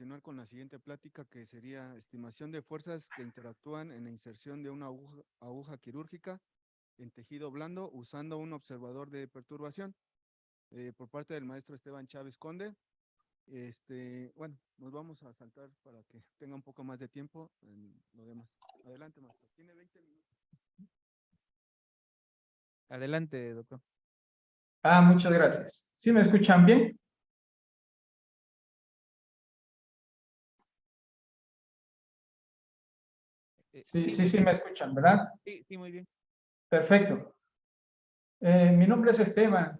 continuar con la siguiente plática, que sería estimación de fuerzas que interactúan en la inserción de una aguja quirúrgica en tejido blando usando un observador de perturbación, por parte del maestro Esteban Chávez Conde. Bueno, nos vamos a saltar para que tenga un poco más de tiempo en lo demás. Adelante, maestro. Tiene 20 minutos. Adelante, doctor. Muchas gracias. ¿Sí me escuchan bien? Sí, me escuchan, ¿verdad? Sí, muy bien. Perfecto. Mi nombre es Esteban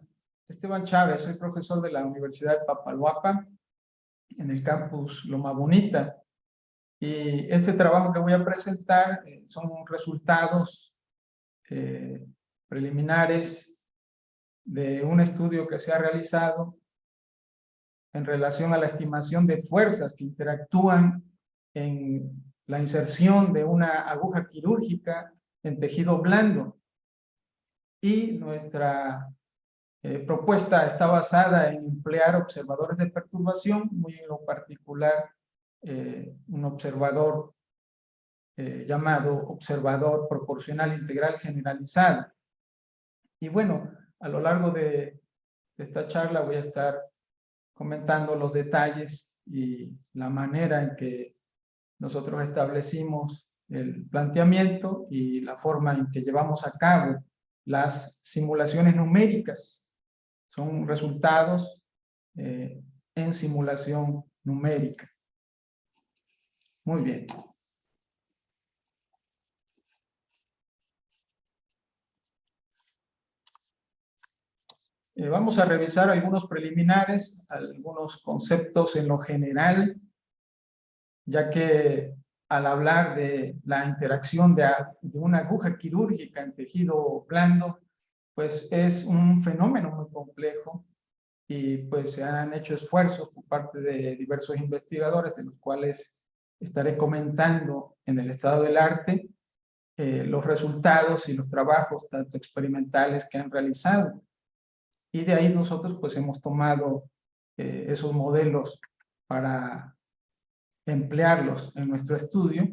Chávez, soy profesor de la Universidad de Papaloapan, en el campus Loma Bonita. Y este trabajo que voy a presentar son resultados preliminares de un estudio que se ha realizado en relación a la estimación de fuerzas que interactúan en la inserción de una aguja quirúrgica en tejido blando. Y nuestra propuesta está basada en emplear observadores de perturbación, muy en lo particular un observador llamado observador proporcional integral generalizado. Y bueno, a lo largo de esta charla voy a estar comentando los detalles y la manera en que nosotros establecimos el planteamiento y la forma en que llevamos a cabo las simulaciones numéricas. Son resultados en simulación numérica. Muy bien. Vamos a revisar algunos preliminares, algunos conceptos en lo general, ya que al hablar de la interacción de una aguja quirúrgica en tejido blando, pues es un fenómeno muy complejo y pues se han hecho esfuerzos por parte de diversos investigadores, de los cuales estaré comentando en el estado del arte los resultados y los trabajos tanto experimentales que han realizado. Y de ahí nosotros pues hemos tomado esos modelos para emplearlos en nuestro estudio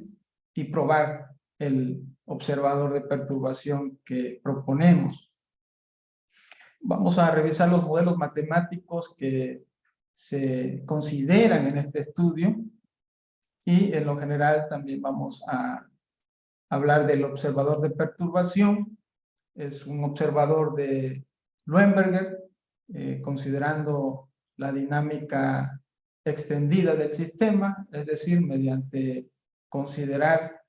y probar el observador de perturbación que proponemos. Vamos a revisar los modelos matemáticos que se consideran en este estudio y en lo general también vamos a hablar del observador de perturbación. Es un observador de Luenberger, considerando la dinámica extendida del sistema, es decir, mediante considerar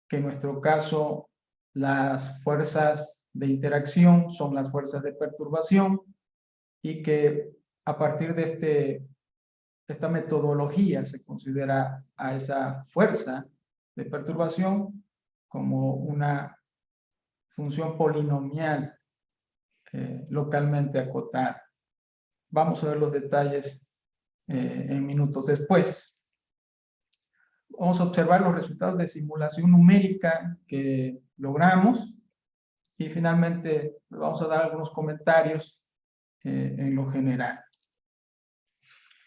que en nuestro caso las fuerzas de interacción son las fuerzas de perturbación y que a partir de esta metodología se considera a esa fuerza de perturbación como una función polinomial localmente acotada. Vamos a ver los detalles en minutos después. Vamos a observar los resultados de simulación numérica que logramos y finalmente vamos a dar algunos comentarios en lo general.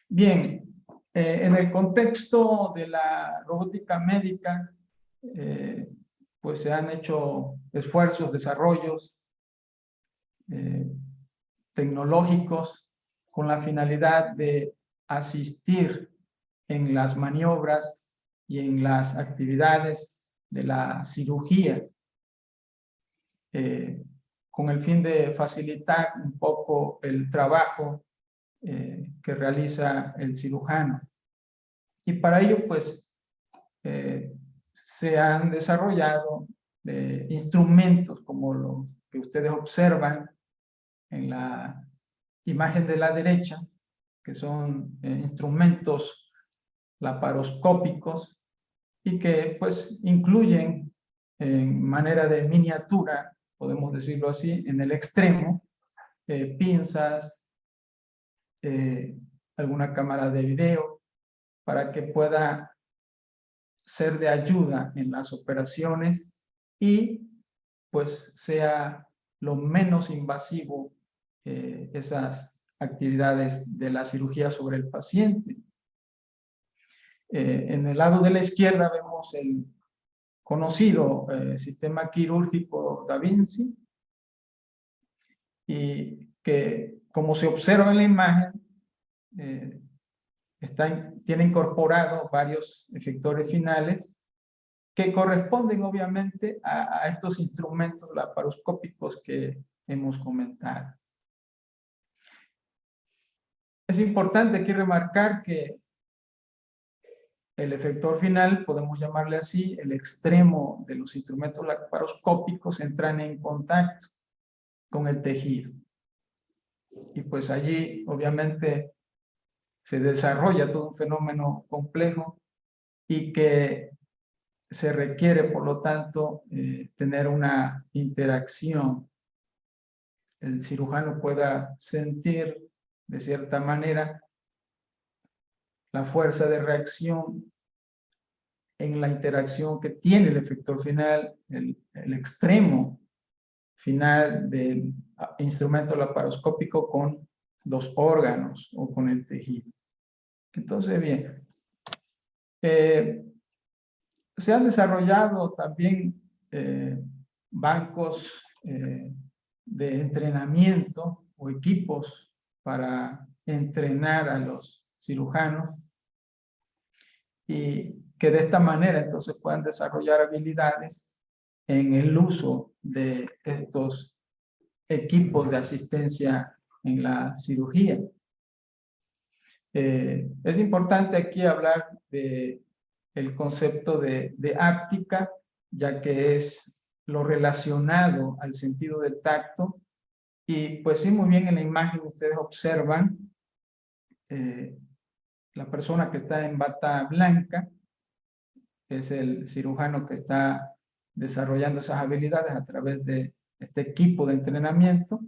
Bien, en el contexto de la robótica médica, pues se han hecho esfuerzos, desarrollos tecnológicos con la finalidad de asistir en las maniobras y en las actividades de la cirugía, con el fin de facilitar un poco el trabajo que realiza el cirujano. Y para ello, pues, se han desarrollado instrumentos como los que ustedes observan en la imagen de la derecha, que son instrumentos laparoscópicos y que pues incluyen en manera de miniatura, podemos decirlo así, en el extremo, pinzas, alguna cámara de video, para que pueda ser de ayuda en las operaciones y pues sea lo menos invasivo esas actividades de la cirugía sobre el paciente. En el lado de la izquierda vemos el conocido sistema quirúrgico Da Vinci, y que, como se observa en la imagen, tiene incorporado varios efectores finales que corresponden obviamente a estos instrumentos laparoscópicos que hemos comentado. Es importante aquí remarcar que el efector final, podemos llamarle así, el extremo de los instrumentos laparoscópicos entran en contacto con el tejido. Y pues allí obviamente se desarrolla todo un fenómeno complejo y que se requiere, por lo tanto, tener una interacción. El cirujano pueda sentir, de cierta manera, la fuerza de reacción en la interacción que tiene el efector final, el extremo final del instrumento laparoscópico con los órganos o con el tejido. Entonces, bien, se han desarrollado también bancos de entrenamiento o equipos para entrenar a los cirujanos y que de esta manera entonces puedan desarrollar habilidades en el uso de estos equipos de asistencia en la cirugía. Es importante aquí hablar de el concepto de áptica, ya que es lo relacionado al sentido del tacto. Y pues sí, muy bien, en la imagen ustedes observan la persona que está en bata blanca, que es el cirujano que está desarrollando esas habilidades a través de este equipo de entrenamiento,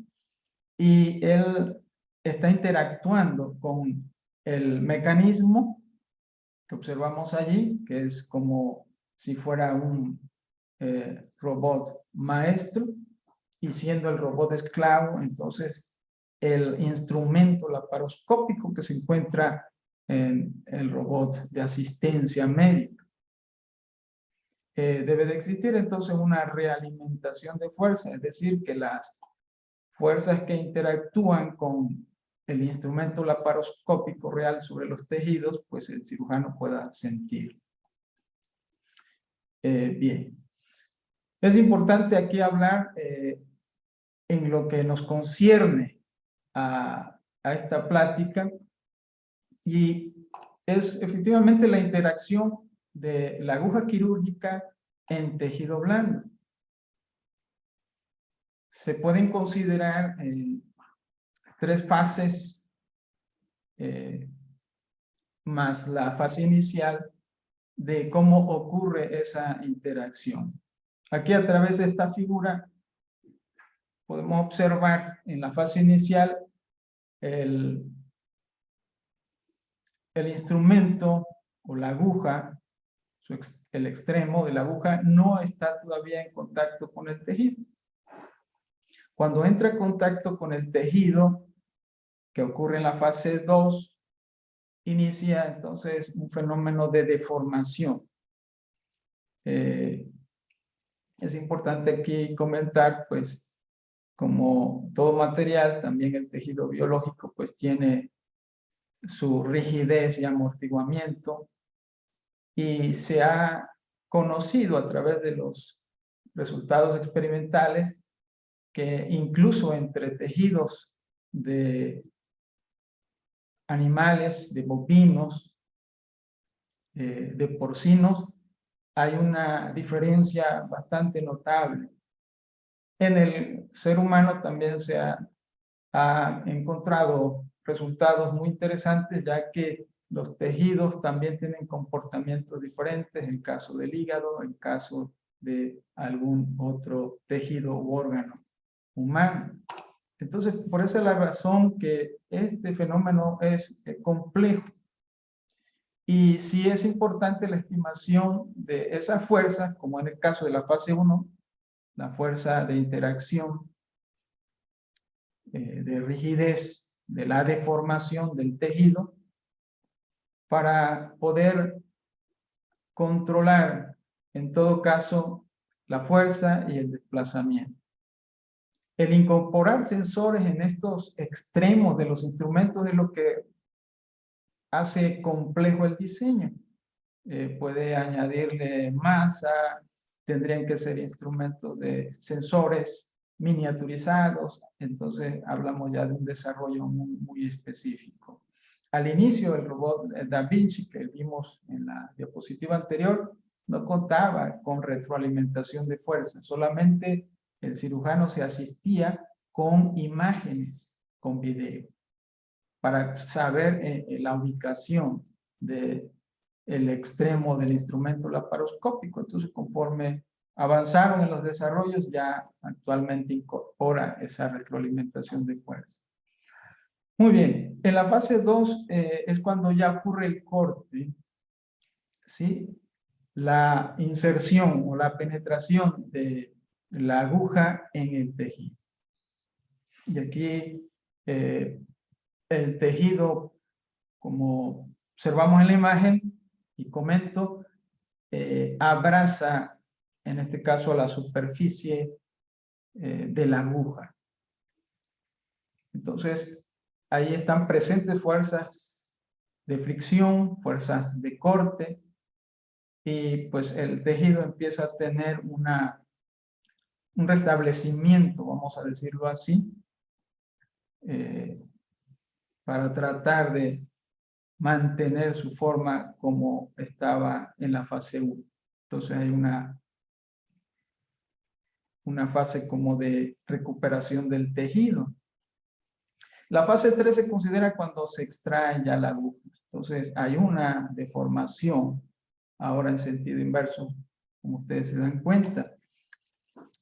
y él está interactuando con el mecanismo que observamos allí, que es como si fuera un robot maestro, y siendo el robot esclavo, entonces el instrumento laparoscópico que se encuentra en el robot de asistencia médica. Debe de existir entonces una realimentación de fuerza, es decir, que las fuerzas que interactúan con el instrumento laparoscópico real sobre los tejidos, pues el cirujano pueda sentir. Bien. Es importante aquí hablar en lo que nos concierne a esta plática, y es efectivamente la interacción de la aguja quirúrgica en tejido blando. Se pueden considerar tres fases más la fase inicial de cómo ocurre esa interacción. Aquí a través de esta figura podemos observar en la fase inicial el instrumento o la aguja, el extremo de la aguja no está todavía en contacto con el tejido. Cuando entra en contacto con el tejido, que ocurre en la fase 2, inicia entonces un fenómeno de deformación. Es importante aquí comentar, pues, como todo material, también el tejido biológico, pues, tiene su rigidez y amortiguamiento, y se ha conocido a través de los resultados experimentales que incluso entre tejidos de animales, de bovinos, de porcinos, hay una diferencia bastante notable. En el ser humano también se ha encontrado resultados muy interesantes, ya que los tejidos también tienen comportamientos diferentes, en el caso del hígado, en el caso de algún otro tejido u órgano humano. Entonces, por esa es la razón que este fenómeno es complejo. Y sí es importante la estimación de esas fuerzas, como en el caso de la fase 1, la fuerza de interacción, de rigidez, de la deformación del tejido, para poder controlar, en todo caso, la fuerza y el desplazamiento. El incorporar sensores en estos extremos de los instrumentos es lo que hace complejo el diseño. Puede añadirle masa, tendrían que ser instrumentos de sensores miniaturizados, entonces hablamos ya de un desarrollo muy específico. Al inicio, el robot Da Vinci que vimos en la diapositiva anterior no contaba con retroalimentación de fuerza, solamente el cirujano se asistía con imágenes, con video, para saber la ubicación del extremo del instrumento laparoscópico. Entonces, conforme avanzaron en los desarrollos, ya actualmente incorpora esa retroalimentación de fuerza. Muy bien, en la fase 2 es cuando ya ocurre el corte, ¿sí? La inserción o la penetración de la aguja en el tejido. Y aquí el tejido, como observamos en la imagen y comento, abraza, en este caso, la superficie de la aguja. Entonces, ahí están presentes fuerzas de fricción, fuerzas de corte, y pues el tejido empieza a tener un restablecimiento, vamos a decirlo así, para tratar de mantener su forma como estaba en la fase 1. Entonces hay una fase como de recuperación del tejido. La fase 3 se considera cuando se extrae ya la aguja. Entonces hay una deformación, ahora en sentido inverso, como ustedes se dan cuenta.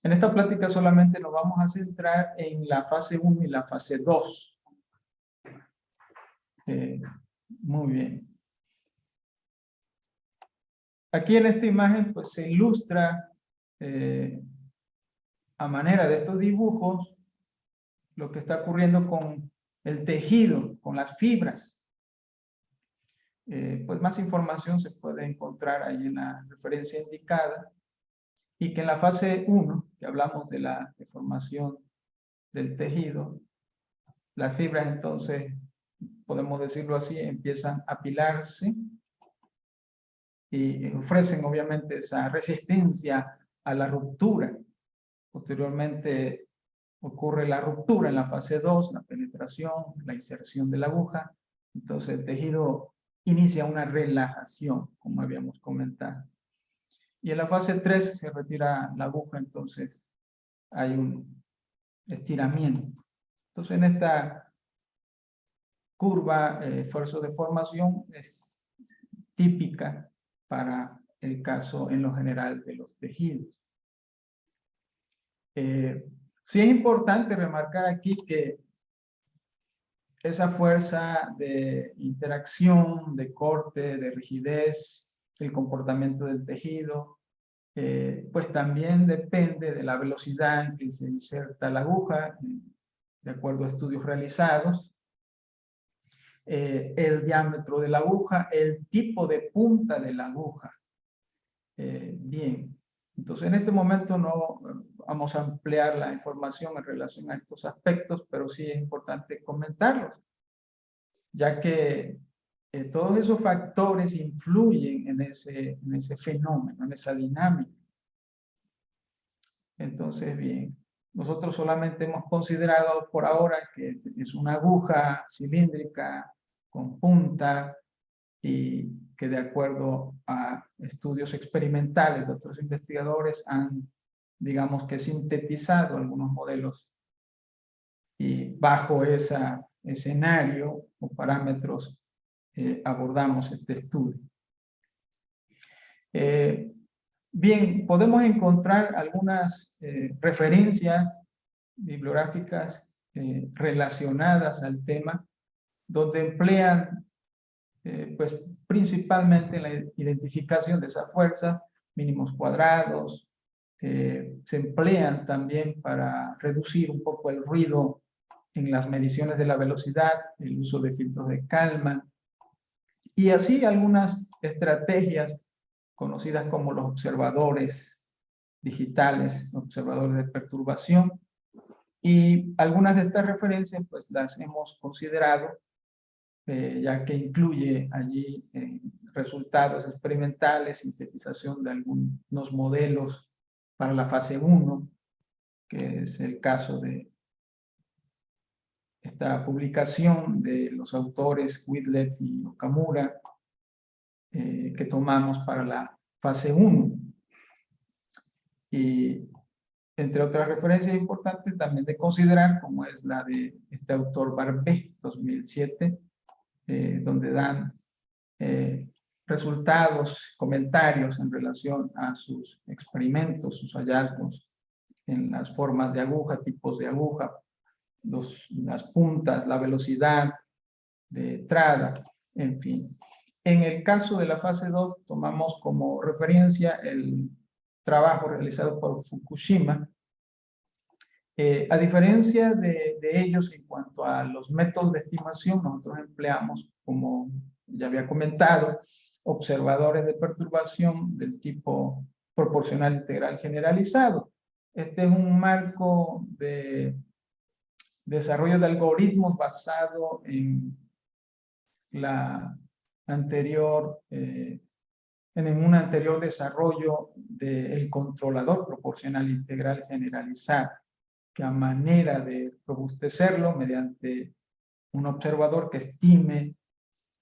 En esta plática solamente nos vamos a centrar en la fase 1 y la fase 2. Muy bien. Aquí en esta imagen pues se ilustra a manera de estos dibujos lo que está ocurriendo con el tejido, con las fibras. Pues más información se puede encontrar ahí en la referencia indicada, y que en la fase 1, que hablamos de la deformación del tejido, las fibras entonces, podemos decirlo así, empiezan a apilarse y ofrecen obviamente esa resistencia a la ruptura. Posteriormente ocurre la ruptura en la fase 2, la penetración, la inserción de la aguja. Entonces el tejido inicia una relajación, como habíamos comentado. Y en la fase 3 se retira la aguja, entonces hay un estiramiento. Entonces en esta curva esfuerzo-deformación es típica para el caso en lo general de los tejidos. Sí es importante remarcar aquí que esa fuerza de interacción, de corte, de rigidez, el comportamiento del tejido, pues también depende de la velocidad en que se inserta la aguja, de acuerdo a estudios realizados, el diámetro de la aguja, el tipo de punta de la aguja. Bien, entonces en este momento no vamos a ampliar la información en relación a estos aspectos, pero sí es importante comentarlos, ya que todos esos factores influyen en ese fenómeno, en esa dinámica. Entonces, bien, nosotros solamente hemos considerado por ahora que es una aguja cilíndrica con punta y que de acuerdo a estudios experimentales de otros investigadores han, digamos que sintetizado algunos modelos y bajo ese escenario o parámetros abordamos este estudio. Bien, podemos encontrar algunas referencias bibliográficas relacionadas al tema, donde emplean pues principalmente la identificación de esas fuerzas, mínimos cuadrados, se emplean también para reducir un poco el ruido en las mediciones de la velocidad, el uso de filtros de Kalman, y así algunas estrategias conocidas como los observadores digitales, observadores de perturbación. Y algunas de estas referencias pues las hemos considerado, ya que incluye allí resultados experimentales, sintetización de algunos modelos para la fase 1, que es el caso de esta publicación de los autores Whitlet y Okamura, que tomamos para la fase 1. Y entre otras referencias importantes también de considerar, como es la de este autor Barbé, 2007, donde dan resultados, comentarios en relación a sus experimentos, sus hallazgos en las formas de aguja, tipos de aguja, las puntas, la velocidad de entrada, en fin. En el caso de la fase 2, tomamos como referencia el trabajo realizado por Fukushima. A diferencia de ellos en cuanto a los métodos de estimación, nosotros empleamos, como ya había comentado, observadores de perturbación del tipo proporcional integral generalizado. Este es un marco de desarrollo de algoritmos basado en la anterior, en un anterior desarrollo del controlador proporcional integral generalizado, que a manera de robustecerlo mediante un observador que estime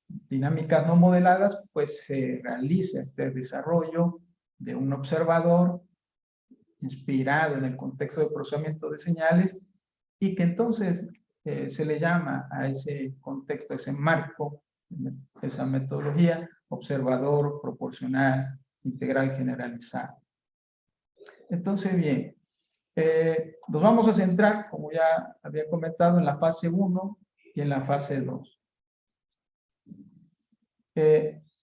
dinámicas no modeladas, pues se realiza este desarrollo de un observador inspirado en el contexto de procesamiento de señales y que entonces se le llama a ese contexto, a ese marco, esa metodología, observador proporcional integral generalizado. Entonces, bien, nos vamos a centrar, como ya había comentado, en la fase 1 y en la fase 2.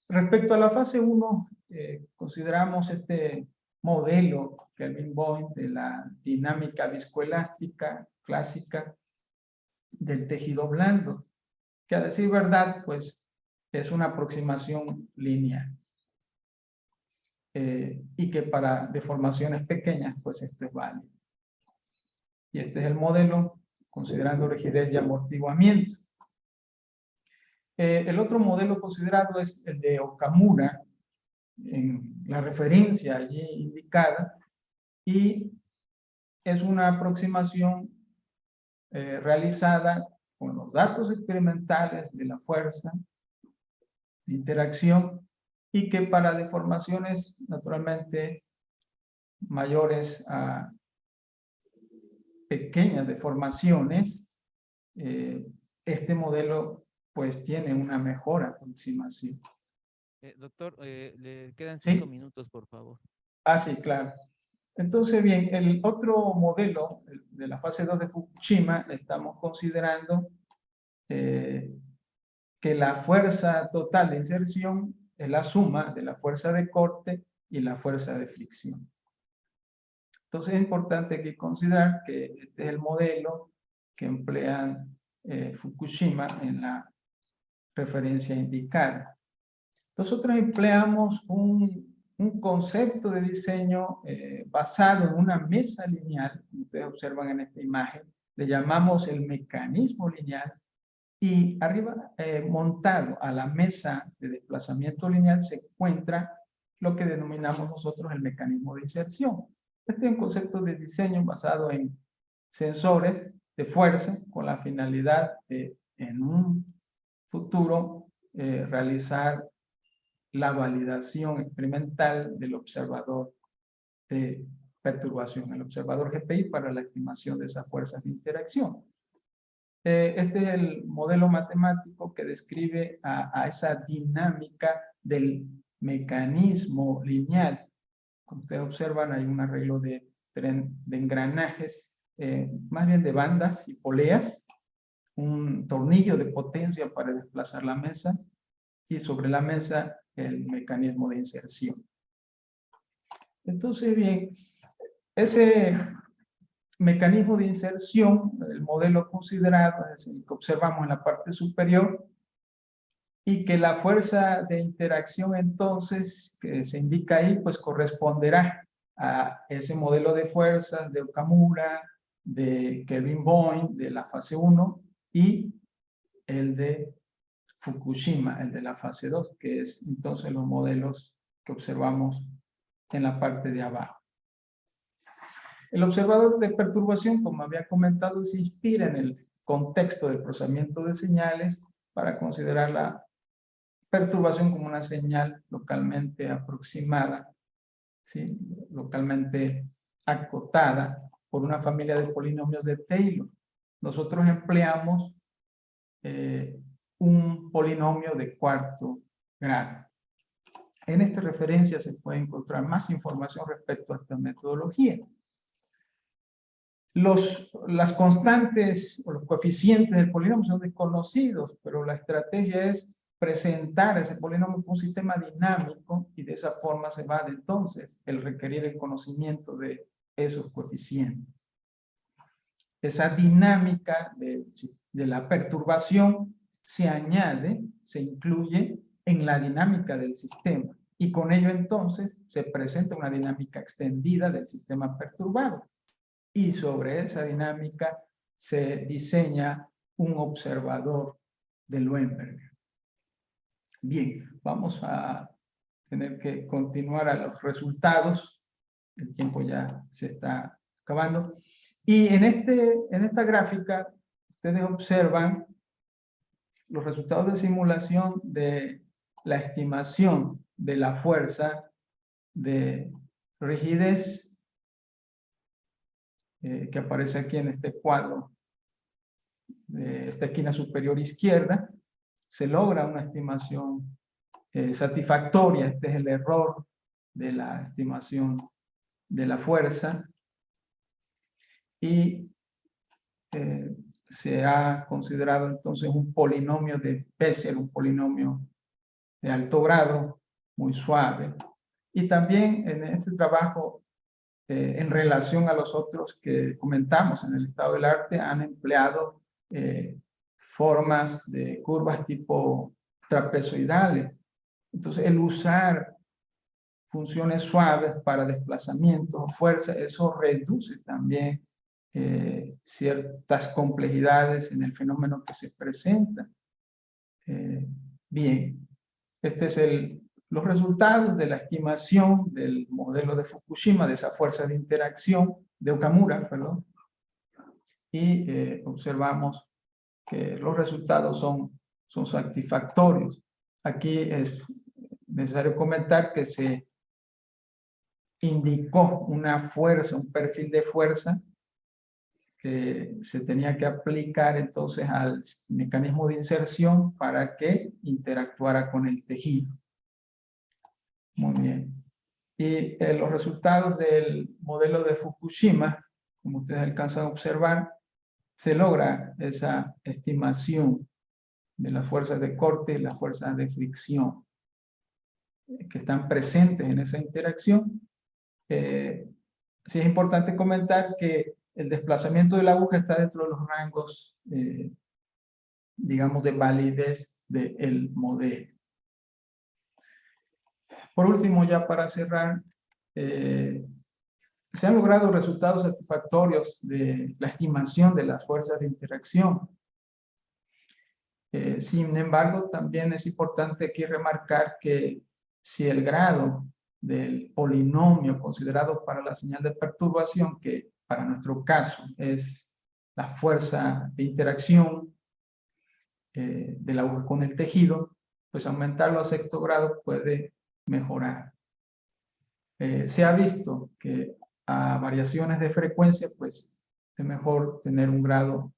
Respecto a la fase 1, consideramos este modelo Kelvin-Boyne de la dinámica viscoelástica clásica del tejido blando, que a decir verdad, pues es una aproximación lineal. Y que para deformaciones pequeñas, pues esto es válido. Y este es el modelo considerando rigidez y amortiguamiento. El otro modelo considerado es el de Okamura, en la referencia allí indicada, y es una aproximación realizada con los datos experimentales de la fuerza de interacción y que para deformaciones naturalmente mayores a pequeñas deformaciones, este modelo pues tiene una mejor aproximación. Doctor, le quedan ¿Sí? 5 minutos, por favor. Ah, sí, claro. Entonces, bien, el otro modelo de la fase 2 de Fukushima, estamos considerando que la fuerza total de inserción es la suma de la fuerza de corte y la fuerza de fricción. Entonces es importante que considerar que este es el modelo que emplean Fukushima en la referencia indicada. Nosotros empleamos un concepto de diseño basado en una mesa lineal, como ustedes observan en esta imagen, le llamamos el mecanismo lineal, y arriba, montado a la mesa de desplazamiento lineal, se encuentra lo que denominamos nosotros el mecanismo de inserción. Este es un concepto de diseño basado en sensores de fuerza con la finalidad de, en un futuro, realizar la validación experimental del observador de perturbación, el observador GPI para la estimación de esas fuerzas de interacción. Este es el modelo matemático que describe a esa dinámica del mecanismo lineal. Como ustedes observan, hay un arreglo de engranajes, más bien de bandas y poleas, un tornillo de potencia para desplazar la mesa y sobre la mesa el mecanismo de inserción. Entonces, bien, ese mecanismo de inserción, el modelo considerado, es el que observamos en la parte superior, y que la fuerza de interacción entonces que se indica ahí pues corresponderá a ese modelo de fuerzas de Okamura, de Kelvin Boyne, de la fase 1 y el de Fukushima, el de la fase 2, que es entonces los modelos que observamos en la parte de abajo. El observador de perturbación, como había comentado, se inspira en el contexto del procesamiento de señales para considerar la perturbación como una señal localmente aproximada, ¿sí? Localmente acotada por una familia de polinomios de Taylor. Nosotros empleamos un polinomio de cuarto grado. En esta referencia se puede encontrar más información respecto a esta metodología. Las constantes o los coeficientes del polinomio son desconocidos, pero la estrategia es presentar ese polinomio como un sistema dinámico y de esa forma se va entonces el requerir el conocimiento de esos coeficientes. Esa dinámica de la perturbación se añade, se incluye en la dinámica del sistema y con ello entonces se presenta una dinámica extendida del sistema perturbado. Y sobre esa dinámica se diseña un observador de Loenberger. Bien, vamos a tener que continuar a los resultados. El tiempo ya se está acabando. Y en esta gráfica, ustedes observan los resultados de simulación de la estimación de la fuerza de rigidez que aparece aquí en este cuadro de esta esquina superior izquierda. Se logra una estimación satisfactoria. Este es el error de la estimación de la fuerza. Y se ha considerado entonces un polinomio de Bessel, un polinomio de alto grado, muy suave. Y también en este trabajo, en relación a los otros que comentamos en el estado del arte, han empleado formas de curvas tipo trapezoidales. Entonces, el usar funciones suaves para desplazamiento o fuerza, eso reduce también ciertas complejidades en el fenómeno que se presenta. Bien, este es los resultados de la estimación del modelo de Fukushima, de esa fuerza de interacción, de Okamura, perdón. Y observamos que los resultados son satisfactorios. Aquí es necesario comentar que se indicó una fuerza, un perfil de fuerza que se tenía que aplicar entonces al mecanismo de inserción para que interactuara con el tejido. Muy bien. Y los resultados del modelo de Fukushima, como ustedes alcanzan a observar, se logra esa estimación de las fuerzas de corte y las fuerzas de fricción que están presentes en esa interacción. Sí es importante comentar que el desplazamiento de la aguja está dentro de los rangos, digamos, de validez del modelo. Por último, ya para cerrar, se han logrado resultados satisfactorios de la estimación de las fuerzas de interacción. Sin embargo, también es importante aquí remarcar que si el grado del polinomio considerado para la señal de perturbación, que para nuestro caso es la fuerza de interacción de la aguja con el tejido, pues aumentarlo a sexto grado puede mejorar. Se ha visto que a variaciones de frecuencia, pues es mejor tener un grado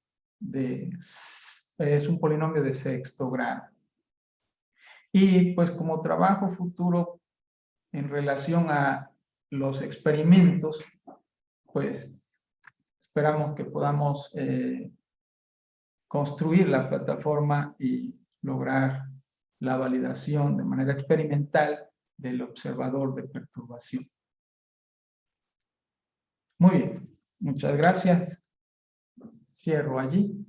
es un polinomio de sexto grado. Y pues como trabajo futuro en relación a los experimentos, pues esperamos que podamos construir la plataforma y lograr la validación de manera experimental del observador de perturbación. Muy bien, muchas gracias. Cierro allí.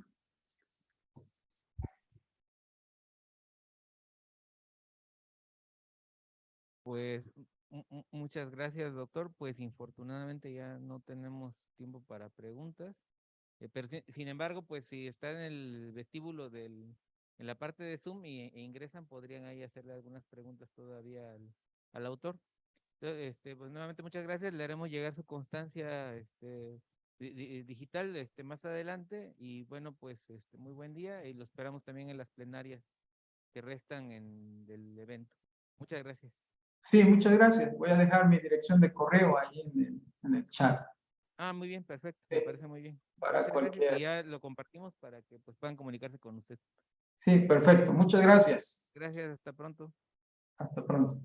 Pues muchas gracias, doctor. Pues infortunadamente ya no tenemos tiempo para preguntas. Pero sin embargo, pues si está en el vestíbulo en la parte de Zoom e ingresan, podrían ahí hacerle algunas preguntas todavía al autor. Entonces, pues nuevamente muchas gracias. Le haremos llegar su constancia digital más adelante. Y bueno, pues muy buen día y lo esperamos también en las plenarias que restan del evento. Muchas gracias. Sí, muchas gracias. Voy a dejar mi dirección de correo ahí en el chat. Ah, muy bien, perfecto. Sí, Me parece muy bien. para Muchas gracias cualquier. y ya lo compartimos para que pues puedan comunicarse con usted. Sí, perfecto. Muchas gracias. Gracias, hasta pronto. Hasta pronto.